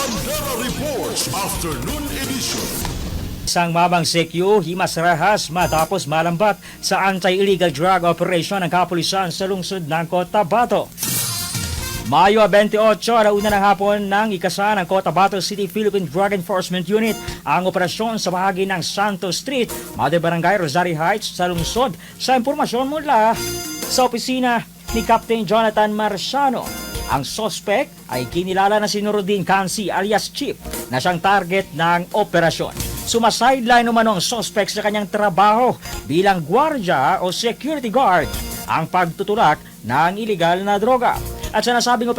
Bandera Reports Afternoon Edition. Isang mabang sekyu, himas rahas matapos malambat sa anti-illegal drug operation ng kapulisan sa lungsod ng Cotabato. Mayo 28, alauna ng hapon ng ikasa ng Cotabato City Philippine Drug Enforcement Unit ang operasyon sa bahagi ng Santos Street, Mother Barangay Rosario Heights sa lungsod. Sa impormasyon mula sa opisina ni Captain Jonathan Marciano, ang sospek ay kinilala na si Nuruddin Kansi alias Chip na siyang target ng operasyon. Sumasideline umano ang sospek sa kanyang trabaho bilang gwardya o security guard ang pagtutulak ng iligal na droga. At sa nasabing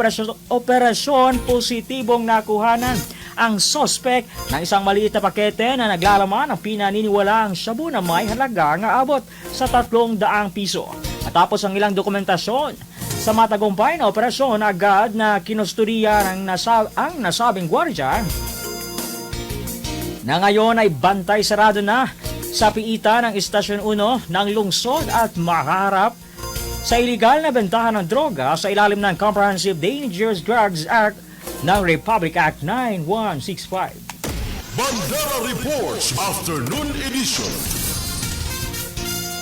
operasyon, positibong nakuhanan ang sospek ng isang maliit na pakete na naglalaman ng pinaniniwalaang shabu na may halaga nga abot sa 300 piso. Matapos ang ilang dokumentasyon sa matagumpay na operasyon, agad na kinustodiya ang nasabing gwardya na ngayon ay bantay sarado na sa piitan ng Istasyon 1 ng lungsod at maharap sa iligal na bentahan ng droga sa ilalim ng Comprehensive Dangerous Drugs Act ng Republic Act 9165. Bandera Reports Afternoon Edition.